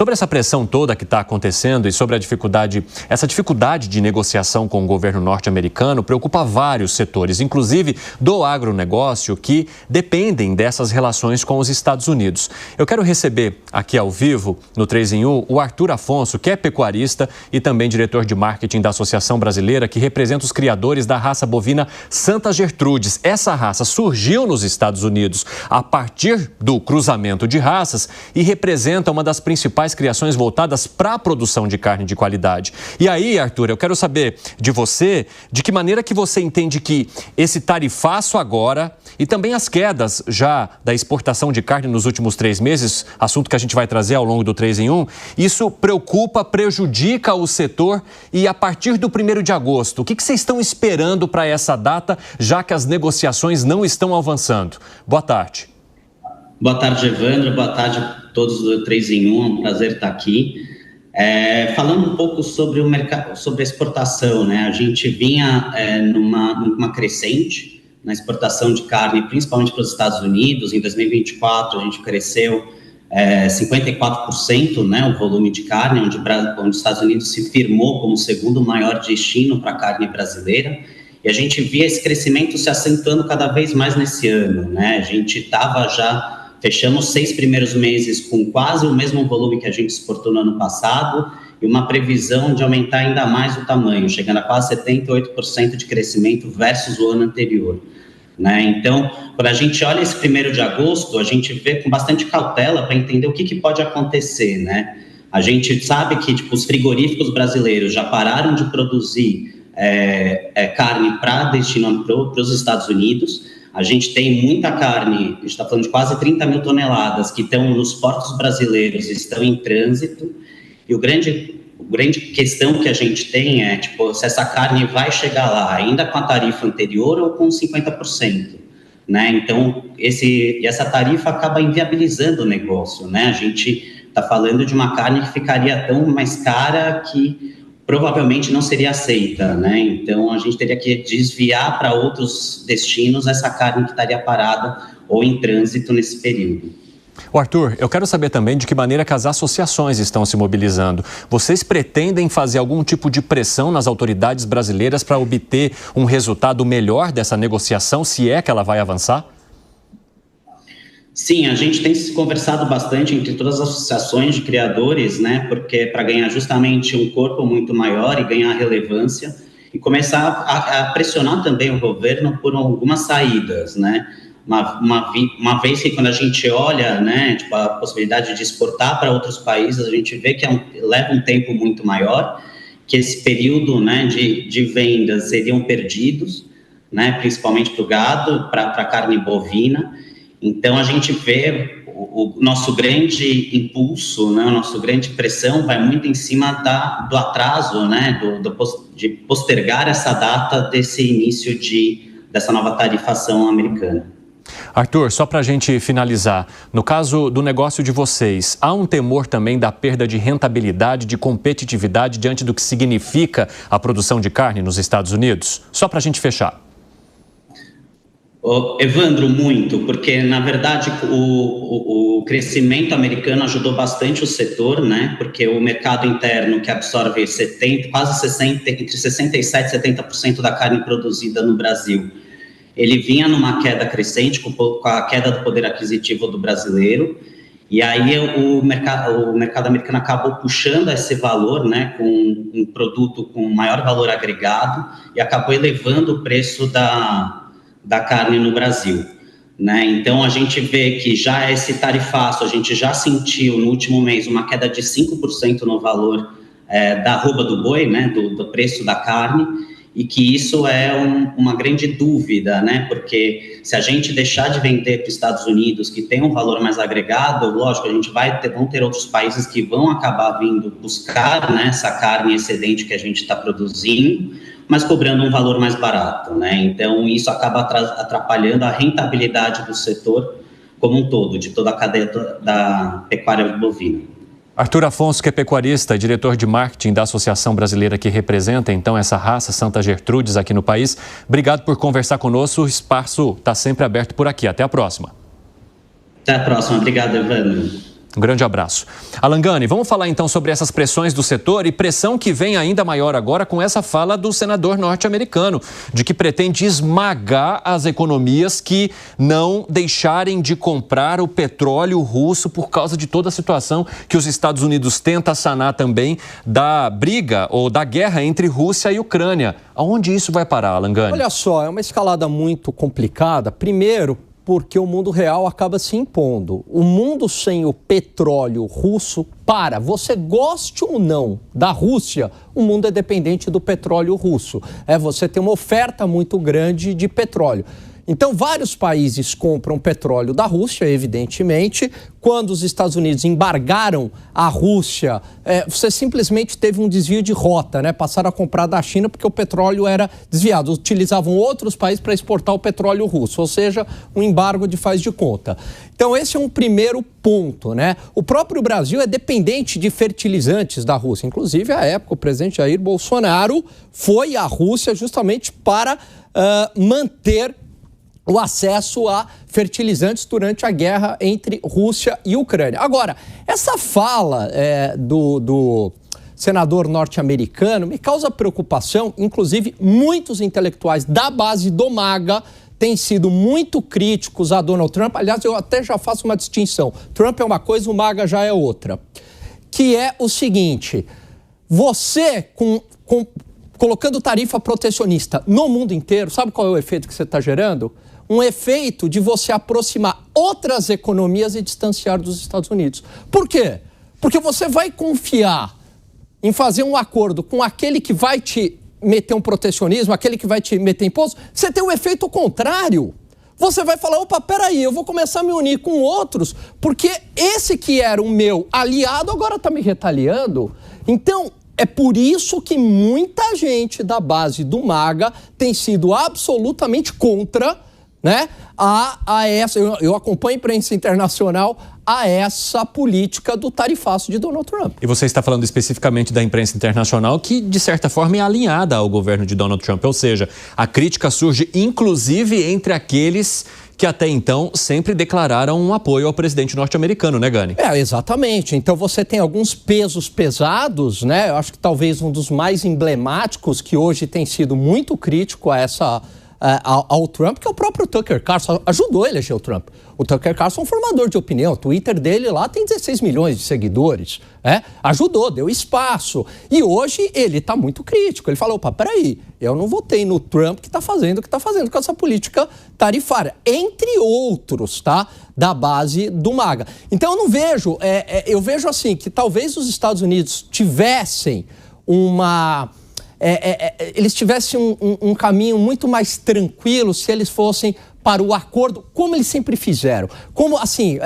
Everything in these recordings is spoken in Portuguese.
Sobre essa pressão toda que está acontecendo e sobre essa dificuldade de negociação com o governo norte-americano preocupa vários setores, inclusive do agronegócio, que dependem dessas relações com os Estados Unidos. Eu quero receber aqui ao vivo, no 3 em 1, o Arthur Afonso, que é pecuarista e também diretor de marketing da Associação Brasileira, que representa os criadores da raça bovina Santa Gertrudes. Essa raça surgiu nos Estados Unidos a partir do cruzamento de raças e representa uma das principais criações voltadas para a produção de carne de qualidade. E aí, Arthur, eu quero saber de você, de que maneira que você entende que esse tarifaço agora e também as quedas já da exportação de carne nos últimos 3 meses, assunto que a gente vai trazer ao longo do 3 em 1, isso preocupa, prejudica o setor e a partir do 1º de agosto, o que vocês estão esperando para essa data, já que as negociações não estão avançando? Boa tarde. Boa tarde, Evandro. Boa tarde a todos do 3 em 1. É um prazer estar aqui. Falando um pouco sobre o mercado, sobre a exportação, né? A gente vinha numa crescente na exportação de carne, principalmente para os Estados Unidos. Em 2024, a gente cresceu 54%, né, o volume de carne, onde os Estados Unidos se firmou como o segundo maior destino para a carne brasileira. E a gente via esse crescimento se acentuando cada vez mais nesse ano, né? A gente fechamos 6 primeiros meses com quase o mesmo volume que a gente exportou no ano passado e uma previsão de aumentar ainda mais o tamanho, chegando a quase 78% de crescimento versus o ano anterior, né? Então, quando a gente olha esse 1º de agosto, a gente vê com bastante cautela para entender o que pode acontecer, né? A gente sabe que os frigoríficos brasileiros já pararam de produzir carne para destino para os Estados Unidos. A gente tem muita carne, a gente está falando de quase 30 mil toneladas que estão nos portos brasileiros, estão em trânsito, e a grande questão que a gente tem é, se essa carne vai chegar lá ainda com a tarifa anterior ou com 50%, né? Então, essa tarifa acaba inviabilizando o negócio, né? A gente está falando de uma carne que ficaria tão mais cara que provavelmente não seria aceita, né? Então, a gente teria que desviar para outros destinos essa carne que estaria parada ou em trânsito nesse período. Arthur, eu quero saber também de que maneira que as associações estão se mobilizando. Vocês pretendem fazer algum tipo de pressão nas autoridades brasileiras para obter um resultado melhor dessa negociação, se é que ela vai avançar? Sim, a gente tem se conversado bastante entre todas as associações de criadores, né, porque para ganhar justamente um corpo muito maior e ganhar relevância e começar a pressionar também o governo por algumas saídas, né, uma vez que quando a gente olha, né, a possibilidade de exportar para outros países, a gente vê que leva um tempo muito maior, que esse período, né, de vendas seriam perdidos, né, principalmente para o gado, para a carne bovina. Então, a gente vê o nosso grande impulso, né, a nossa grande pressão vai muito em cima do atraso, né, de postergar essa data desse início dessa nova tarifação americana. Arthur, só para a gente finalizar, no caso do negócio de vocês, há um temor também da perda de rentabilidade, de competitividade diante do que significa a produção de carne nos Estados Unidos? Só para a gente fechar. Evandro, muito, porque na verdade o crescimento americano ajudou bastante o setor, né? Porque o mercado interno que absorve entre 67% e 70% da carne produzida no Brasil, ele vinha numa queda crescente com a queda do poder aquisitivo do brasileiro, e aí o mercado americano acabou puxando esse valor, né, com um produto com maior valor agregado e acabou elevando o preço da carne no Brasil, né? Então, a gente vê que já esse tarifaço, a gente já sentiu no último mês uma queda de 5% no valor da arroba do boi, né, do preço da carne, e que isso é uma grande dúvida, né? Porque se a gente deixar de vender para os Estados Unidos, que tem um valor mais agregado, lógico, a gente vão ter outros países que vão acabar vindo buscar, né, essa carne excedente que a gente está produzindo, mas cobrando um valor mais barato, né? Então, isso acaba atrapalhando a rentabilidade do setor como um todo, de toda a cadeia da pecuária bovina. Arthur Afonso, que é pecuarista e diretor de marketing da Associação Brasileira que representa, então, essa raça Santa Gertrudes aqui no país. Obrigado por conversar conosco. O espaço está sempre aberto por aqui. Até a próxima. Até a próxima. Obrigado, Evandro. Um grande abraço. Alan Gani, vamos falar então sobre essas pressões do setor e pressão que vem ainda maior agora com essa fala do senador norte-americano, de que pretende esmagar as economias que não deixarem de comprar o petróleo russo por causa de toda a situação que os Estados Unidos tenta sanar também da briga ou da guerra entre Rússia e Ucrânia. Aonde isso vai parar, Alan Gani? Olha só, é uma escalada muito complicada. Primeiro, porque o mundo real acaba se impondo. O mundo sem o petróleo russo para. Você goste ou não da Rússia, o mundo é dependente do petróleo russo. Você tem uma oferta muito grande de petróleo. Então, vários países compram petróleo da Rússia, evidentemente. Quando os Estados Unidos embargaram a Rússia, você simplesmente teve um desvio de rota, né? Passaram a comprar da China porque o petróleo era desviado. Utilizavam outros países para exportar o petróleo russo, ou seja, um embargo de faz de conta. Então, esse é um primeiro ponto, né? O próprio Brasil é dependente de fertilizantes da Rússia. Inclusive, à época, o presidente Jair Bolsonaro foi à Rússia justamente para manter o acesso a fertilizantes durante a guerra entre Rússia e Ucrânia. Agora, essa fala do senador norte-americano me causa preocupação. Inclusive, muitos intelectuais da base do MAGA têm sido muito críticos a Donald Trump. Aliás, eu até já faço uma distinção. Trump é uma coisa, o MAGA já é outra. Que é o seguinte: você, colocando tarifa protecionista no mundo inteiro, sabe qual é o efeito que você está gerando? Um efeito de você aproximar outras economias e distanciar dos Estados Unidos. Por quê? Porque você vai confiar em fazer um acordo com aquele que vai te meter um protecionismo, aquele que vai te meter imposto, você tem um efeito contrário. Você vai falar, opa, peraí, eu vou começar a me unir com outros, porque esse que era o meu aliado agora está me retaliando. Então, é por isso que muita gente da base do MAGA tem sido absolutamente contra, né, a essa, eu acompanho a imprensa internacional, a essa política do tarifaço de Donald Trump. E você está falando especificamente da imprensa internacional que, de certa forma, é alinhada ao governo de Donald Trump. Ou seja, a crítica surge, inclusive, entre aqueles que até então sempre declararam um apoio ao presidente norte-americano, né, Gani? Exatamente. Então você tem alguns pesos pesados, né? Eu acho que talvez um dos mais emblemáticos que hoje tem sido muito crítico a ao Trump, que é o próprio Tucker Carlson. Ajudou a eleger o Trump. O Tucker Carlson é um formador de opinião. O Twitter dele lá tem 16 milhões de seguidores. Ajudou, deu espaço. E hoje ele está muito crítico. Ele falou, opa, peraí, eu não votei no Trump que está fazendo o que está fazendo com essa política tarifária. Entre outros, tá? Da base do MAGA. Então eu não vejo, eu vejo assim, que talvez os Estados Unidos tivessem eles tivessem um caminho muito mais tranquilo se eles fossem para o acordo, como eles sempre fizeram. Como, assim,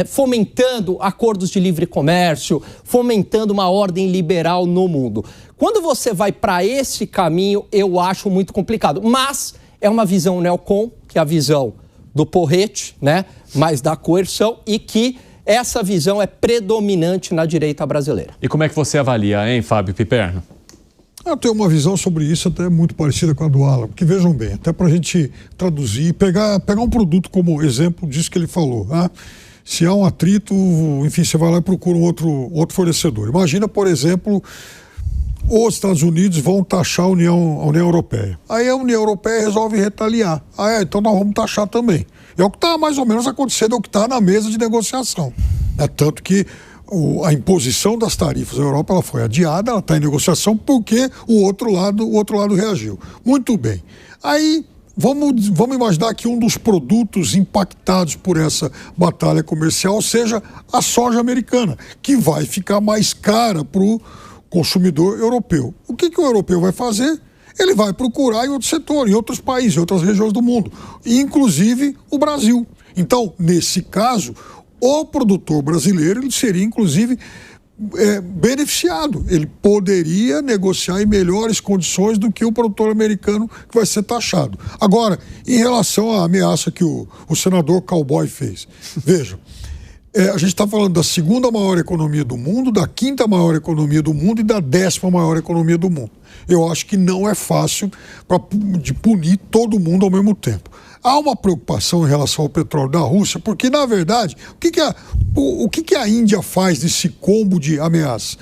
fomentando acordos de livre comércio, fomentando uma ordem liberal no mundo. Quando você vai para esse caminho, eu acho muito complicado. Mas é uma visão neocon, que é a visão do porrete, né? Mais da coerção, e que essa visão é predominante na direita brasileira. E como é que você avalia, hein, Fábio Piperno? Eu tenho uma visão sobre isso até muito parecida com a do Alan, porque vejam bem, até para a gente traduzir, pegar um produto como exemplo disso que ele falou. Né? Se há um atrito, enfim, você vai lá e procura um outro fornecedor. Imagina, por exemplo, os Estados Unidos vão taxar a União Europeia. Aí a União Europeia resolve retaliar. Então nós vamos taxar também. É o que está mais ou menos acontecendo, é o que está na mesa de negociação. Tanto que a imposição das tarifas na Europa ela foi adiada, ela está em negociação porque o outro lado reagiu. Muito bem. Aí vamos imaginar que um dos produtos impactados por essa batalha comercial seja a soja americana, que vai ficar mais cara para o consumidor europeu. O que o europeu vai fazer? Ele vai procurar em outro setor, em outros países, em outras regiões do mundo, inclusive o Brasil. Então, nesse caso, o produtor brasileiro ele seria, inclusive, beneficiado. Ele poderia negociar em melhores condições do que o produtor americano que vai ser taxado. Agora, em relação à ameaça que o senador Cowboy fez, veja, a gente está falando da segunda maior economia do mundo, da quinta maior economia do mundo e da 10ª maior economia do mundo. Eu acho que não é fácil de punir todo mundo ao mesmo tempo. há uma preocupação em relação ao petróleo da Rússia, porque, na verdade, o que a Índia faz nesse combo de ameaças?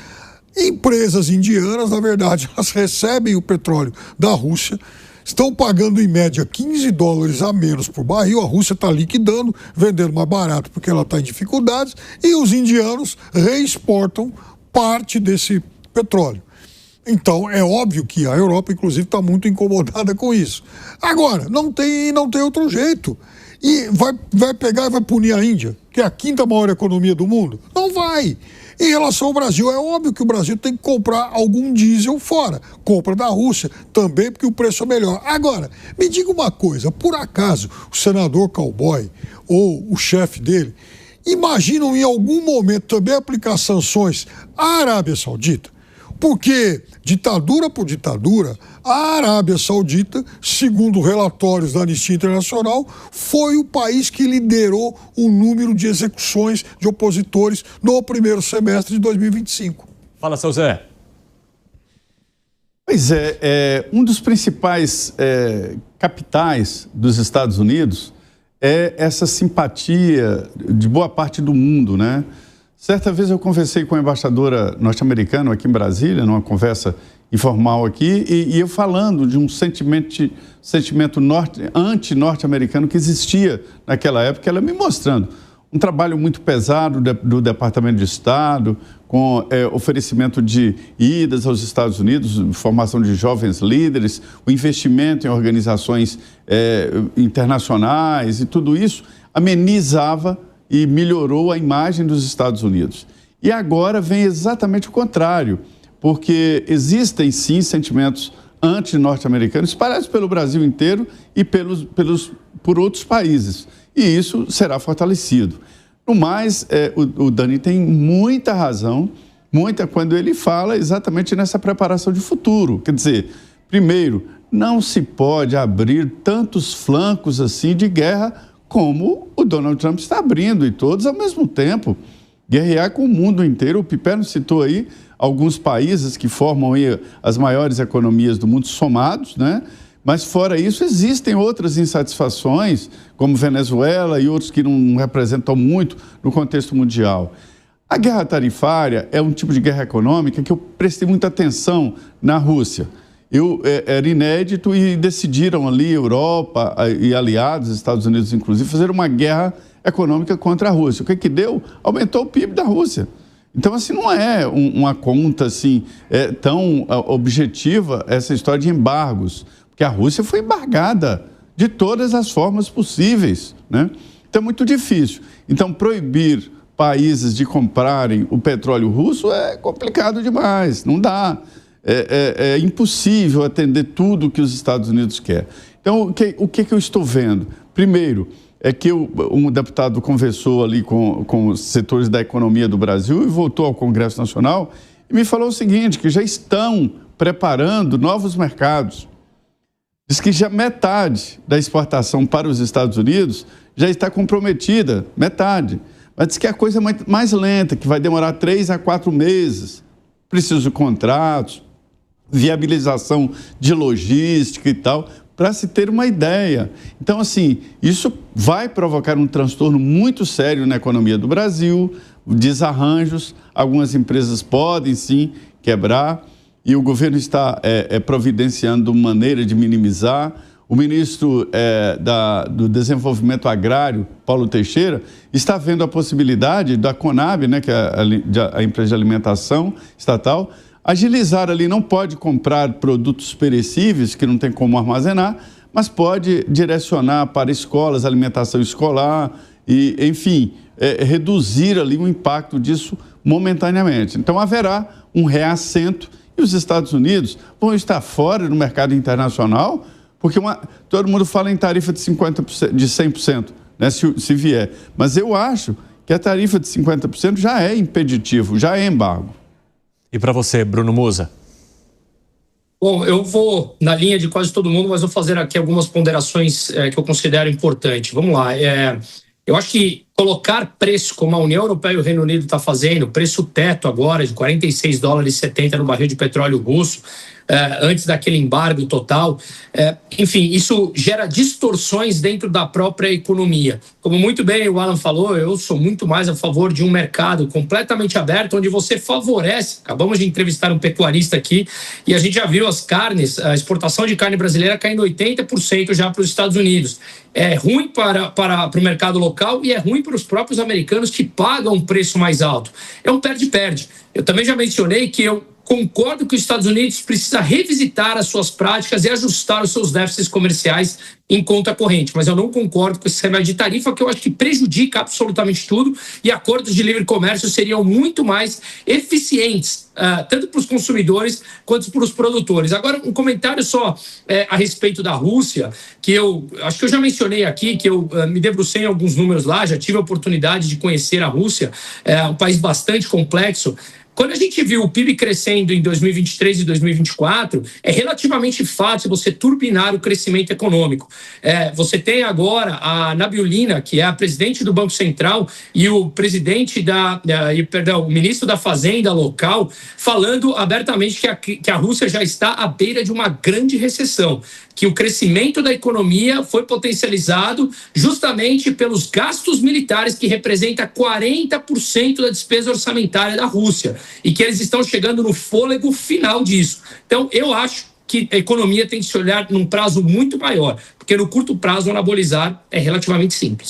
Empresas indianas, na verdade, elas recebem o petróleo da Rússia, estão pagando em média $15 a menos por barril, a Rússia está liquidando, vendendo mais barato porque ela está em dificuldades, e os indianos reexportam parte desse petróleo. Então, é óbvio que a Europa, inclusive, está muito incomodada com isso. Agora, não tem outro jeito. E vai pegar e vai punir a Índia, que é a 5ª maior economia do mundo? Não vai. Em relação ao Brasil, é óbvio que o Brasil tem que comprar algum diesel fora. Compra da Rússia também, porque o preço é melhor. Agora, me diga uma coisa, por acaso o senador Cowboy ou o chefe dele imaginam em algum momento também aplicar sanções à Arábia Saudita? Porque, ditadura por ditadura, a Arábia Saudita, segundo relatórios da Anistia Internacional, foi o país que liderou o número de execuções de opositores no primeiro semestre de 2025. Fala, seu Zé. Pois um dos principais capitais dos Estados Unidos é essa simpatia de boa parte do mundo, né? Certa vez eu conversei com a embaixadora norte-americana aqui em Brasília, numa conversa informal aqui, e eu falando de um sentimento anti-norte-americano que existia naquela época, ela me mostrando um trabalho muito pesado do Departamento de Estado, com oferecimento de idas aos Estados Unidos, formação de jovens líderes, o investimento em organizações internacionais, e tudo isso amenizava e melhorou a imagem dos Estados Unidos. E agora vem exatamente o contrário, porque existem sim sentimentos anti-norte-americanos espalhados pelo Brasil inteiro e por outros países. E isso será fortalecido. No mais, o Dani tem muita razão, quando ele fala exatamente nessa preparação de futuro. Quer dizer, primeiro, não se pode abrir tantos flancos assim de guerra como o Donald Trump está abrindo, e todos ao mesmo tempo. Guerrear com o mundo inteiro. O Piperno citou aí alguns países que formam aí as maiores economias do mundo somados, né? Mas fora isso existem outras insatisfações, como Venezuela e outros que não representam muito no contexto mundial. A guerra tarifária é um tipo de guerra econômica que eu prestei muita atenção na Rússia. Era inédito e decidiram ali, Europa e aliados, Estados Unidos inclusive, fazer uma guerra econômica contra a Rússia. O que deu? Aumentou o PIB da Rússia. Então, assim, não é uma conta assim, tão objetiva essa história de embargos, porque a Rússia foi embargada de todas as formas possíveis, né? Então, é muito difícil. Então, proibir países de comprarem o petróleo russo é complicado demais, não dá. É impossível atender tudo que os Estados Unidos querem. Então, o que eu estou vendo? Primeiro, é que um deputado conversou ali com os setores da economia do Brasil e voltou ao Congresso Nacional e me falou o seguinte, que já estão preparando novos mercados. Diz que já metade da exportação para os Estados Unidos já está comprometida, metade. Mas diz que é a coisa mais lenta, que vai demorar 3 a 4 meses. Precisa de contratos, viabilização de logística e tal, para se ter uma ideia. Então, assim, isso vai provocar um transtorno muito sério na economia do Brasil, desarranjos, algumas empresas podem, sim, quebrar, e o governo está providenciando maneira de minimizar. O ministro do Desenvolvimento Agrário, Paulo Teixeira, está vendo a possibilidade da Conab, né, que é a empresa de alimentação estatal, agilizar ali, não pode comprar produtos perecíveis, que não tem como armazenar, mas pode direcionar para escolas, alimentação escolar e, enfim, reduzir ali o impacto disso momentaneamente. Então, haverá um reassento e os Estados Unidos vão estar fora do mercado internacional, porque todo mundo fala em tarifa de 50%, de 100%, né, se vier. Mas eu acho que a tarifa de 50% já é impeditivo, já é embargo. E para você, Bruno Musa? Bom, eu vou na linha de quase todo mundo, mas vou fazer aqui algumas ponderações que eu considero importantes. Vamos lá. Eu acho que colocar preço, como a União Europeia e o Reino Unido está fazendo, preço teto agora de $46,70 no barril de petróleo russo, antes daquele embargo total. Enfim, isso gera distorções dentro da própria economia. Como muito bem o Alan falou, eu sou muito mais a favor de um mercado completamente aberto, onde você favorece. Acabamos de entrevistar um pecuarista aqui e a gente já viu as carnes, a exportação de carne brasileira caindo 80% já para os Estados Unidos. É ruim para o mercado local e é ruim para os próprios americanos que pagam um preço mais alto. É um perde-perde. Eu também já mencionei que eu concordo que os Estados Unidos precisa revisitar as suas práticas e ajustar os seus déficits comerciais em conta corrente, mas eu não concordo com esse remédio de tarifa, que eu acho que prejudica absolutamente tudo, e acordos de livre comércio seriam muito mais eficientes, tanto para os consumidores quanto para os produtores. Agora, um comentário só a respeito da Rússia, que eu acho que eu já mencionei aqui, que eu me debrucei em alguns números lá, já tive a oportunidade de conhecer a Rússia, é um país bastante complexo. Quando a gente viu o PIB crescendo em 2023 e 2024, é relativamente fácil você turbinar o crescimento econômico. Você tem agora a Nabiullina, que é a presidente do Banco Central, e o presidente o ministro da Fazenda local, falando abertamente que a Rússia já está à beira de uma grande recessão, que o crescimento da economia foi potencializado justamente pelos gastos militares, que representa 40% da despesa orçamentária da Rússia, e que eles estão chegando no fôlego final disso. Então, eu acho que a economia tem que se olhar num prazo muito maior, porque no curto prazo anabolizar é relativamente simples.